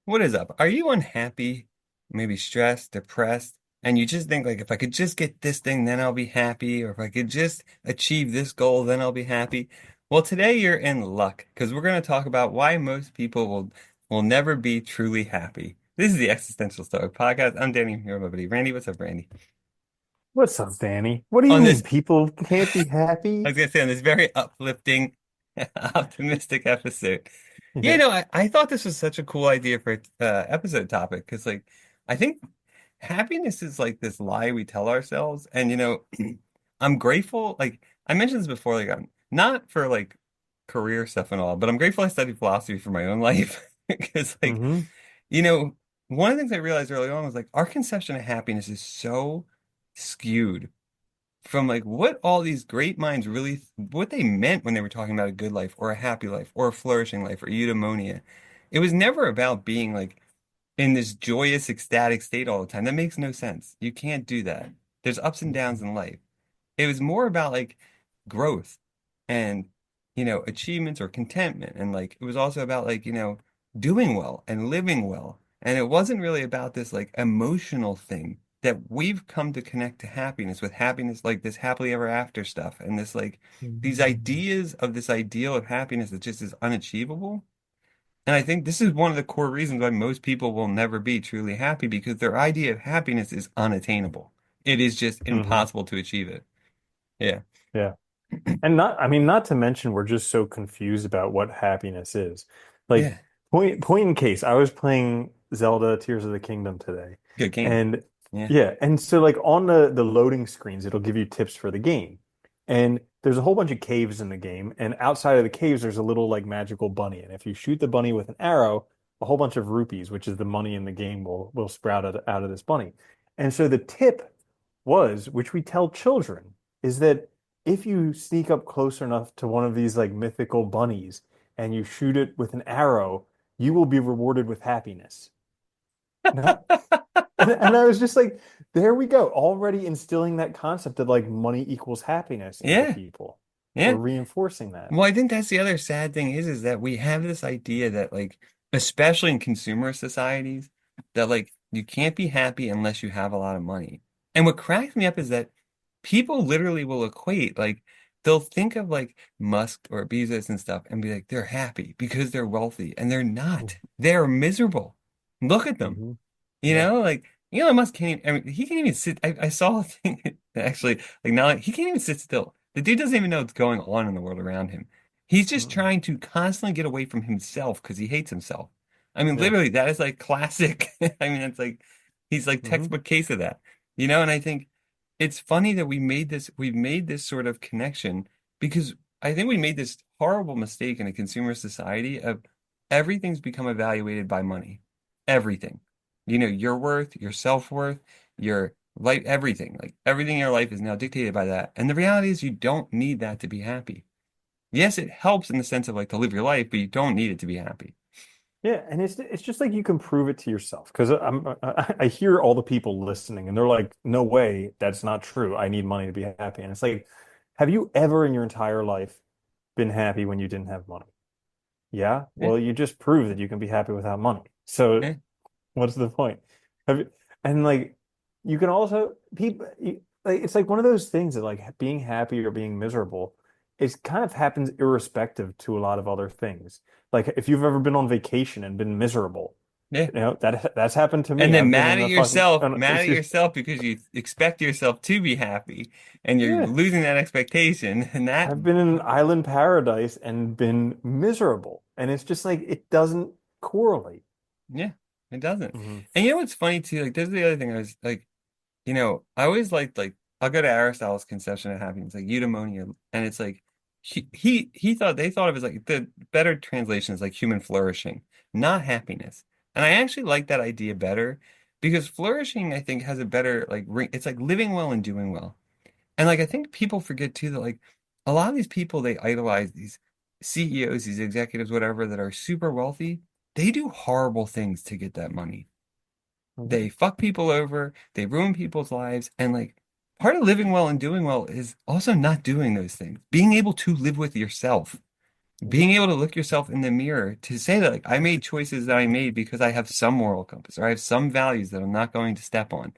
What is up? Are you unhappy, maybe stressed, depressed, and you just think like if I could just get this thing, then I'll be happy, or if I could just achieve this goal, then I'll be happy? Well, today you're in luck because we're going to talk about why most people will never be truly happy. This is the Existential Stoic Podcast. I'm Danny here with my buddy Randy. What's up, Randy? What's up, Danny? What do you On mean this, people can't be I happy? was gonna say on this very uplifting, optimistic episode. Yeah. I thought this was such a cool idea for episode topic because like I think happiness is like this lie we tell ourselves, and I'm grateful. Like I mentioned this before, like I'm not for like career stuff and all, but I'm grateful I studied philosophy for my own life because Hmm. you know, one of the things I realized early on was like our conception of happiness is so skewed from like what all these great minds really what they meant when they were talking about a good life or a happy life or a flourishing life or eudaimonia. It was never about being like in this joyous, ecstatic state all the time. That makes no sense. You can't do that. There's ups and downs in life. It was more about like growth and achievements or contentment, and like it was also about like doing well and living well, and it wasn't really about this like emotional thing that we've come to connect to happiness with happiness, like this happily ever after stuff and this like these ideas of this ideal of happiness that just is unachievable. And I think this is one of the core reasons why most people will never be truly happy, because their idea of happiness is unattainable. It is just Hmm. impossible to achieve it. Yeah. Yeah. And not to mention we're just so confused about what happiness is. Like Yeah. point in case, I was playing Zelda Tears of the Kingdom today. Good game. And Yeah. yeah, and so like on the loading screens, it'll give you tips for the game. And there's a whole bunch of caves in the game, and outside of the caves there's a little like magical bunny. And if you shoot the bunny with an arrow, a whole bunch of rupees, which is the money in the game, will sprout out of this bunny. And so the tip was, which we tell children, is that if you sneak up close enough to one of these like mythical bunnies and you shoot it with an arrow, you will be rewarded with happiness. No, and I was just like, there we go, already instilling that concept of like money equals happiness into Yeah. people. Yeah. We're reinforcing that. Well, I think that's the other sad thing is that we have this idea that like, especially in consumer societies, that like you can't be happy unless you have a lot of money. And what cracks me up is that people literally will equate like they'll think of like Musk or Bezos and stuff and be like they're happy because they're wealthy, and they're not. They're miserable. Look at them. Mm-hmm. You Yeah. know, like Elon Musk can't even, I mean, he can't even sit. I saw a thing actually, like now he can't even sit still. The dude doesn't even know what's going on in the world around him. He's just Mm-mm. trying to constantly get away from himself because he hates himself. I mean, Yeah. literally, that is like classic. I mean, it's like he's like Mm-hmm. textbook case of that, and I think it's funny that we've made this sort of connection because I think we made this horrible mistake in a consumer society of everything's become evaluated by money. Everything. Your worth, your self-worth, your life, everything. Like everything in your life is now dictated by that. And the reality is you don't need that to be happy. Yes, it helps in the sense of like to live your life, but you don't need it to be happy. Yeah, and it's just like you can prove it to yourself because I hear all the people listening and they're like, "No way, that's not true. I need money to be happy." And it's like, have you ever in your entire life been happy when you didn't have money? Yeah. Yeah, Well, you just proved that you can be happy without money. So yeah, what's the point? Have you, and like you can also people like it's like one of those things that like being happy or being miserable, it kind of happens irrespective to a lot of other things. Like if you've ever been on vacation and been miserable, yeah. that's happened to And me. then I've been in a fucking mad at yourself because you expect yourself to be happy and you're yeah. losing that expectation. And that, I've been in an island paradise and been miserable, and it's just like it doesn't correlate. yeah, it doesn't. Hmm. And you know what's funny too? Like, this is the other thing I was like, I always liked like I'll go to Aristotle's conception of happiness, like eudaimonia, and it's like he thought they thought of it as like the better translation is like human flourishing, not happiness. And I actually like that idea better because flourishing, I think, has a better like ring. It's like living well and doing well. And like I think people forget too that like a lot of these people they idolize these CEOs, these executives, whatever, that are super wealthy. They do horrible things to get that money. Hmm. They fuck people over, they ruin people's lives, and like part of living well and doing well is also not doing those things. Being able to live with yourself. Mhm. being able to look yourself in the mirror to say that like I made choices that I made because I have some moral compass or I have some values that I'm not going to step on,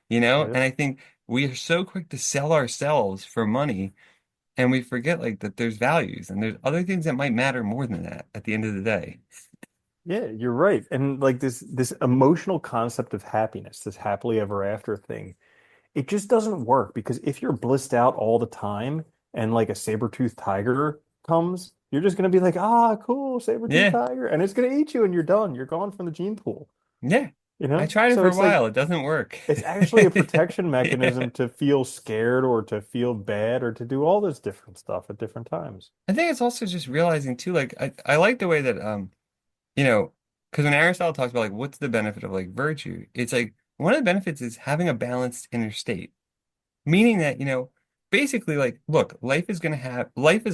you know? Yeah. And I think we are so quick to sell ourselves for money and we forget like that there's values and there's other things that might matter more than that at the end of the day. Yeah, you're right. And like this emotional concept of happiness, this happily ever after thing, it just doesn't work because if you're blissed out all the time and like a saber-toothed tiger comes, you're just gonna be like, ah, cool, saber-toothed Yeah. tiger, and it's gonna eat you and you're done. You're gone from the gene pool, Yeah. you I know? tried it So for a it's like while. It doesn't work. it's actually a protection Yeah. mechanism to feel scared or to feel bad or to do all this different stuff at different times. I think it's also just realizing too, like I like the way that you know, because when Aristotle talks about like what's the benefit of like virtue, it's like one of the benefits is having a balanced inner state. Meaning that, basically like look, life is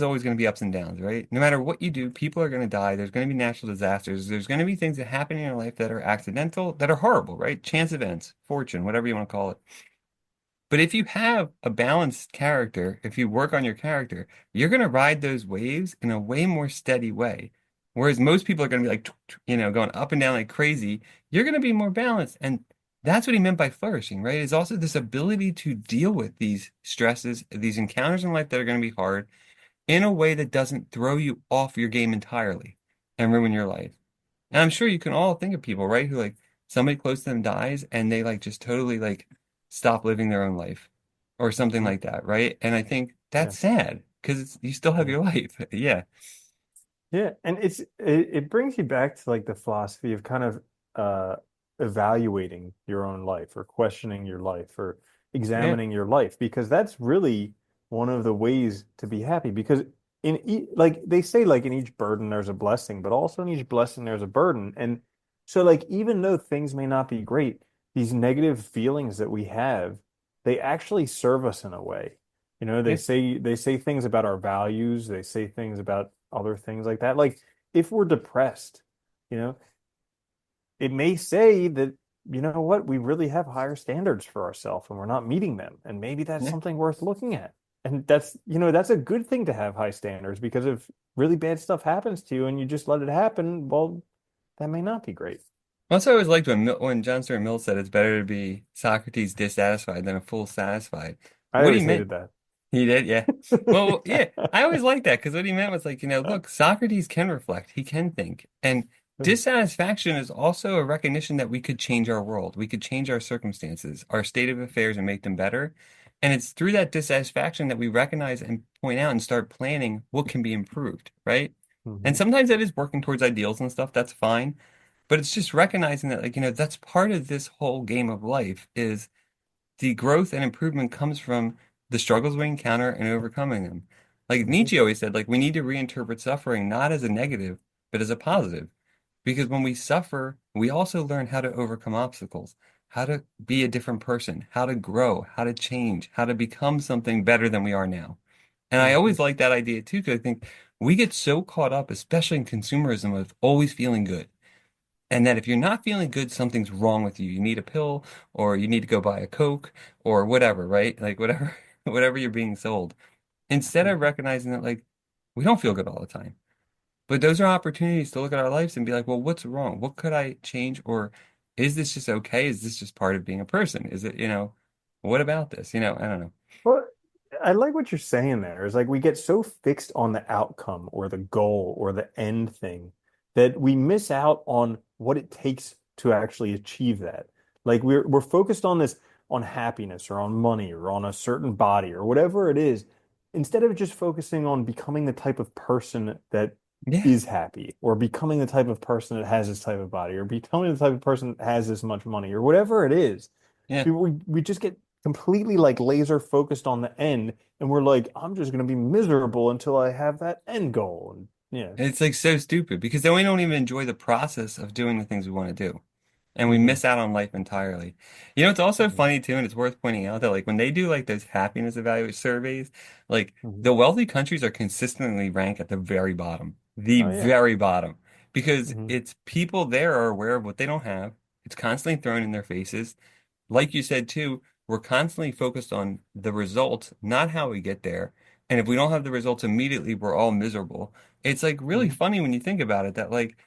always going to be ups and downs, right? No matter what you do, people are going to die. There's going to be natural disasters. There's going to be things that happen in your life that are accidental, that are horrible, right? Chance events, fortune, whatever you want to call it. But if you have a balanced character, if you work on your character, you're going to ride those waves in a way more steady way. Whereas most people are going to be like, going up and down like crazy. You're going to be more balanced. And that's what he meant by flourishing, right? Is also this ability to deal with these stresses, these encounters in life that are going to be hard in a way that doesn't throw you off your game entirely and ruin your life. And I'm sure you can all think of people, right, who like somebody close to them dies and they like just totally like stop living their own life or something Mhm. like that, right? And I think Yeah. that's sad because you still have Yeah. your life. Yeah. Yeah, and it brings you back to like the philosophy of kind of uh evaluating your own life or questioning your life or Yeah. examining your life because that's really one of the ways to be happy because like they say like in each burden there's a blessing, but also in each blessing there's a burden. And so like even though things may not be great, these negative feelings that we have, they actually serve us in a way. You know, Yeah. they say things about our values, they say things about other things like that. Like if we're depressed, you know, it may say that, you know what, we really have higher standards for ourselves and we're not meeting them. And maybe that's Yeah. something worth looking at. And that's, you know, that's a good thing to have high standards because if really bad stuff happens to you and you just let it happen, well, that may not be great. Also, I always liked when John Stuart Mill said it's better to be Socrates dissatisfied than a fool satisfied. I What he always meant hated that. He did, yeah. Well, yeah, I always liked that because what he meant was like, look, Socrates can reflect, he can think. And dissatisfaction is also a recognition that we could change our world. We could change our circumstances, our state of affairs, and make them better. And it's through that dissatisfaction that we recognize and point out and start planning what can be improved, right? And Mhm. sometimes that is working towards ideals and stuff, that's fine. But it's just recognizing that, like, that's part of this whole game of life is the growth and improvement comes from the struggles we encounter and overcoming them. Like Mhm. Nietzsche always said, like we need to reinterpret suffering not as a negative, but as a positive. Because when we suffer, we also learn how to overcome obstacles, how to be a different person, how to grow, how to change, how to become something better than we are now. And I Mhm. always like that idea too, because I think we get so caught up, especially in consumerism, of always feeling good. And that if you're not feeling good, something's wrong with you. You need a pill or you need to go buy a Coke or whatever, right? Like whatever, whatever you're being sold. Instead of Mhm. recognizing that like we don't feel good all the time. But those are opportunities to look at our lives and be like, well, what's wrong? What could I change? Or is this just okay? Is this just part of being a person? Is it, what about this? I don't know. Well, I like what you're saying there. Is like we get so fixed on the outcome or the goal or the end thing that we miss out on what it takes to actually achieve that. Like we're focused on this on happiness or on money or on a certain body or whatever it is, instead of just focusing on becoming the type of person that Yeah, is happy or becoming the type of person that has this type of body or becoming the type of person that has this much money or whatever it is. yeah. We just get completely like laser focused on the end and we're like I'm just going to be miserable until I have that end goal and yeah. It's like so stupid because then we don't even enjoy the process of doing the things we want to do. And we Hmm. miss out on life entirely. It's also Hmm. funny too, and it's worth pointing out that like when they do like those happiness evaluation surveys, like Hmm. the wealthy countries are consistently ranked at the Oh yeah. very bottom, because Hmm. it's people there are aware of what they don't have. It's constantly thrown in their faces. Like you said too, we're constantly focused on the result, not how we get there. And if we don't have the results immediately, we're all miserable. It's like really Mhm. funny when you think about it that like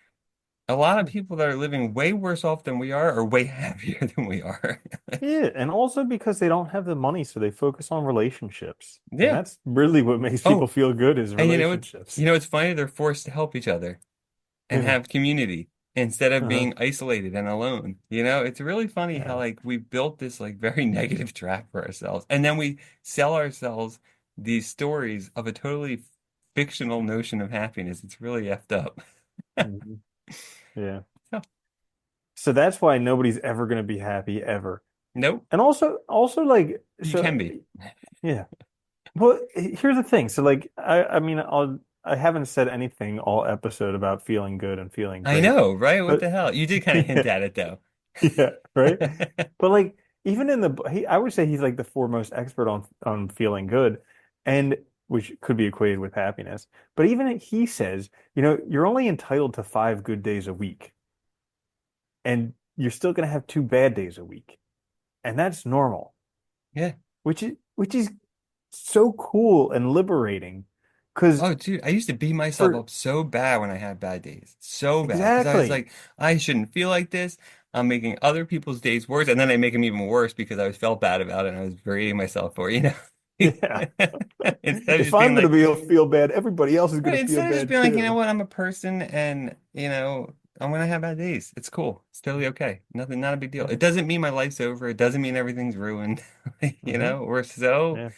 a lot of people that are living way worse off than we are way happier than we are. Yeah, and also because they don't have the money, so they focus on relationships. And Yeah. that's really what makes people Oh, feel good is and relationships. it's funny they're forced to help each other and Yeah. have community instead of Uh-huh. being isolated and alone. It's really funny how Yeah. like we built this like very negative trap for ourselves. And then we sell ourselves these stories of a totally fictional notion of happiness. It's really effed up. Mhm. Yeah. So that's why nobody's ever going to be happy ever. Nope, And also like you so can be. yeah. Well, here's the thing. So like I mean I haven't said anything all episode about feeling good and feeling I great. know, right? What But the hell? You did kind of hint yeah, at it though. yeah, right? But like even in I would say he's like the foremost expert on feeling good and which could be equated with happiness. But even he says, you're only entitled to 5 good days a week and you're still going to have 2 bad days a week. And that's normal, Yeah. which is so cool and liberating because Oh, dude, I used to beat myself for up so bad when I had bad days. So bad. Because I was exactly. like, I shouldn't feel like this. I'm making other people's days worse. And then I make them even worse because I felt bad about it and I was berating myself for Yeah. Instead of If just being I'm going to like, be feel bad, everybody else is going right, to feel instead of just bad being like, you know too. what, I'm a person and, I'm gonna have bad days. It's cool. It's totally okay. Nothing, not a big deal. Yeah. It doesn't mean my life's over. It doesn't mean everything's ruined. Hmm. We're so Yeah.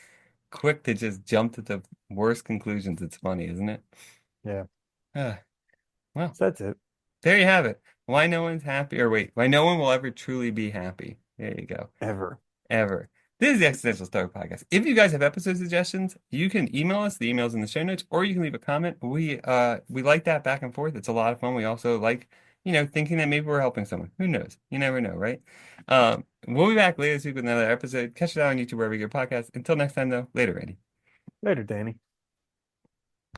quick to just jump to the worst conclusions. It's funny, isn't it? Yeah. Ah, well. So that's it. There you have it. Why no one's happy, or wait, why no one will ever truly be happy. There you go. Ever. Ever. This is the Existential Stoic Podcast. If you guys have episode suggestions, you can email us. The email's in the show notes, or you can leave a comment. We like that back and forth. It's a lot of fun. We also like, thinking that maybe we're helping someone. Who knows? You never know, right? We'll be back later this week with another episode. Catch it out on YouTube wherever you get podcasts. Until next time, though, later, Randy. Later, Danny.